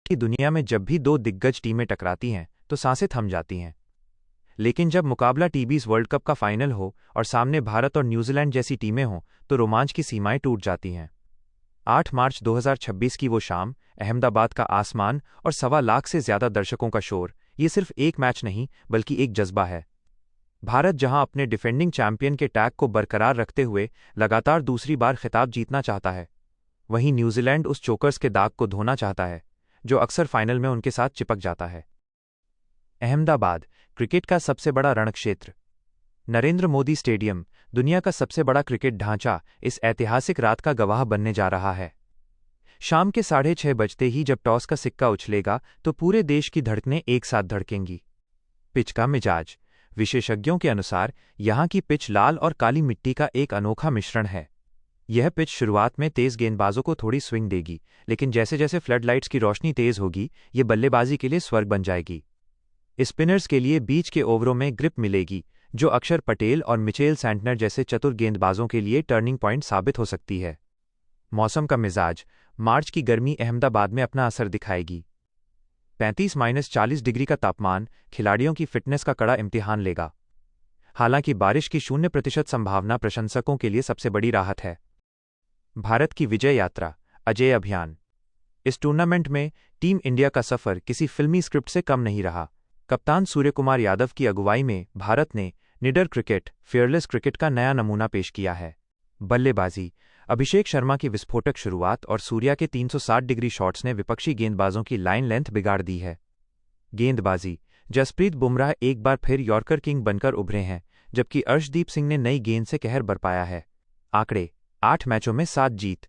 कि दुनिया में जब भी दो दिग्गज टीमें टकराती हैं तो सांसें थम जाती हैं। लेकिन जब मुकाबला टी20 वर्ल्ड कप का फाइनल हो और सामने भारत और न्यूजीलैंड जैसी टीमें हों तो रोमांच की सीमाएं टूट जाती हैं। 8 मार्च 2026 की वो शाम, अहमदाबाद का आसमान और 1.25 लाख से ज्यादा दर्शकों का शोर, ये सिर्फ एक मैच नहीं बल्कि एक जज्बा है। भारत जहां अपने डिफेंडिंग चैंपियन के टैग को बरकरार रखते हुए लगातार दूसरी बार खिताब जीतना चाहता है, वहीं न्यूजीलैंड उस चोकर्स के दाग को धोना चाहता है जो अक्सर फाइनल में उनके साथ चिपक जाता है। अहमदाबाद, क्रिकेट का सबसे बड़ा रणक्षेत्र। नरेंद्र मोदी स्टेडियम, दुनिया का सबसे बड़ा क्रिकेट ढांचा, इस ऐतिहासिक रात का गवाह बनने जा रहा है। शाम के 6:30 बजते ही जब टॉस का सिक्का उछलेगा तो पूरे देश की धड़कनें एक साथ धड़केंगी। पिच का मिजाज। विशेषज्ञों के अनुसार यहां की पिच लाल और काली मिट्टी का एक अनोखा मिश्रण है। यह पिच शुरुआत में तेज गेंदबाजों को थोड़ी स्विंग देगी, लेकिन जैसे जैसे फ्लडलाइट्स की रोशनी तेज होगी, ये बल्लेबाजी के लिए स्वर्ग बन जाएगी। स्पिनर्स के लिए बीच के ओवरों में ग्रिप मिलेगी, जो अक्षर पटेल और मिचेल सैंटनर जैसे चतुर गेंदबाजों के लिए टर्निंग पॉइंट साबित हो सकती है। मौसम का मिजाज। मार्च की गर्मी अहमदाबाद में अपना असर दिखाएगी। 35-40 डिग्री का तापमान खिलाड़ियों की फिटनेस का कड़ा इम्तिहान लेगा। हालांकि बारिश की 0% संभावना प्रशंसकों के लिए सबसे बड़ी राहत है। भारत की विजय यात्रा, अजेय अभियान। इस टूर्नामेंट में टीम इंडिया का सफर किसी फिल्मी स्क्रिप्ट से कम नहीं रहा। कप्तान सूर्यकुमार यादव की अगुवाई में भारत ने निडर क्रिकेट, फेयरलेस क्रिकेट का नया नमूना पेश किया है। बल्लेबाजी। अभिषेक शर्मा की विस्फोटक शुरुआत और सूर्या के 360 डिग्री शॉट्स ने विपक्षी गेंदबाजों की लाइन लेंथ बिगाड़ दी है। गेंदबाजी। जसप्रीत बुमराह एक बार फिर यॉर्कर किंग बनकर उभरे हैं, जबकि अर्शदीप सिंह ने नई गेंद से कहर बरपाया है। आंकड़े। 8 मैचों में 7 जीत।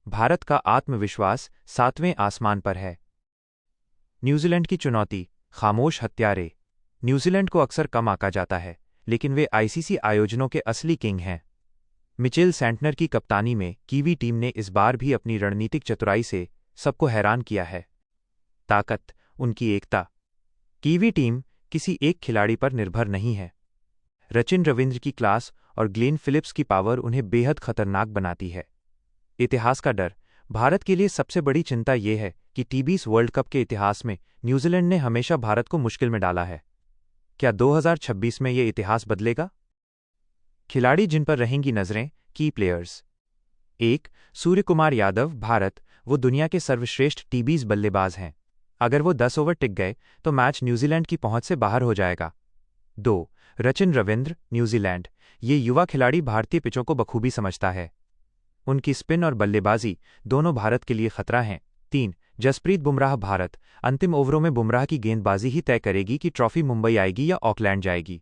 भारत का आत्मविश्वास 7वें आसमान पर है। न्यूजीलैंड की चुनौती, खामोश हत्यारे। न्यूजीलैंड को अक्सर कम आंका जाता है, लेकिन वे आईसीसी आयोजनों के असली किंग हैं। मिचेल सैंटनर की कप्तानी में कीवी टीम ने इस बार भी अपनी रणनीतिक चतुराई से सबको हैरान किया है। ताकत, उनकी एकता। कीवी टीम किसी एक खिलाड़ी पर निर्भर नहीं है। सचिन रविंद्र की क्लास और ग्लेन फिलिप्स की पावर उन्हें बेहद खतरनाक बनाती है। इतिहास का डर। भारत के लिए सबसे बड़ी चिंता यह है कि टी20 वर्ल्ड कप के इतिहास में न्यूजीलैंड ने हमेशा भारत को मुश्किल में डाला है। क्या 2026 में यह इतिहास बदलेगा? खिलाड़ी जिन पर रहेंगी नजरें, की प्लेयर्स। 1. सूर्यकुमार यादव, भारत। वो दुनिया के सर्वश्रेष्ठ टी20 बल्लेबाज हैं। अगर वो 10 ओवर टिक गए तो मैच न्यूजीलैंड की पहुंच से बाहर हो जाएगा। 2. सचिन रविंद्र, न्यूजीलैंड। ये युवा खिलाड़ी भारतीय पिचों को बखूबी समझता है। उनकी स्पिन और बल्लेबाजी दोनों भारत के लिए खतरा हैं। 3. जसप्रीत बुमराह, भारत। अंतिम ओवरों में बुमराह की गेंदबाजी ही तय करेगी कि ट्रॉफी मुंबई आएगी या ऑकलैंड जाएगी।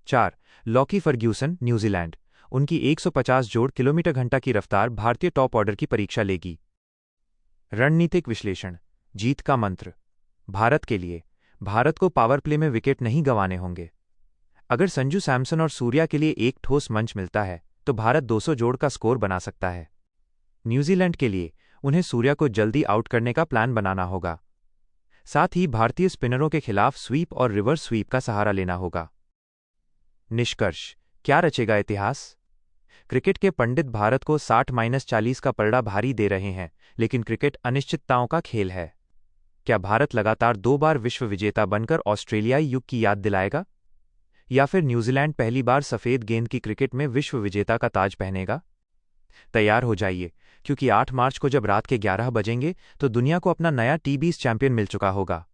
4. Lockie Ferguson, New Zealand. उनकी 150 जोड़ किलोमीटर घंटा की रफ्तार भारतीय टॉप ऑर्डर की परीक्षा लेगी। रणनीतिक विश्लेषण। जीत का मंत्र। भारत के लिए, भारत को पावर प्ले में विकेट नहीं गंवाने होंगे। अगर संजू सैमसन और सूर्या के लिए एक ठोस मंच मिलता है तो भारत 200 जोड़ का स्कोर बना सकता है। न्यूजीलैंड के लिए उन्हें सूर्या को जल्दी आउट करने का प्लान बनाना होगा। साथ ही भारतीय स्पिनरों के खिलाफ स्वीप और रिवर्स स्वीप का सहारा लेना होगा। निष्कर्ष। क्या रचेगा इतिहास? क्रिकेट के पंडित भारत को 60-40 का पलड़ा भारी दे रहे हैं, लेकिन क्रिकेट अनिश्चितताओं का खेल है। क्या भारत लगातार 2 बार विश्व विजेता बनकर ऑस्ट्रेलियाई युग की याद दिलाएगा? या फिर न्यूजीलैंड पहली बार सफेद गेंद की क्रिकेट में विश्व विजेता का ताज पहनेगा? तैयार हो जाइए, क्योंकि 8 मार्च को जब रात के 11 बजेंगे तो दुनिया को अपना नया टी20 चैंपियन मिल चुका होगा।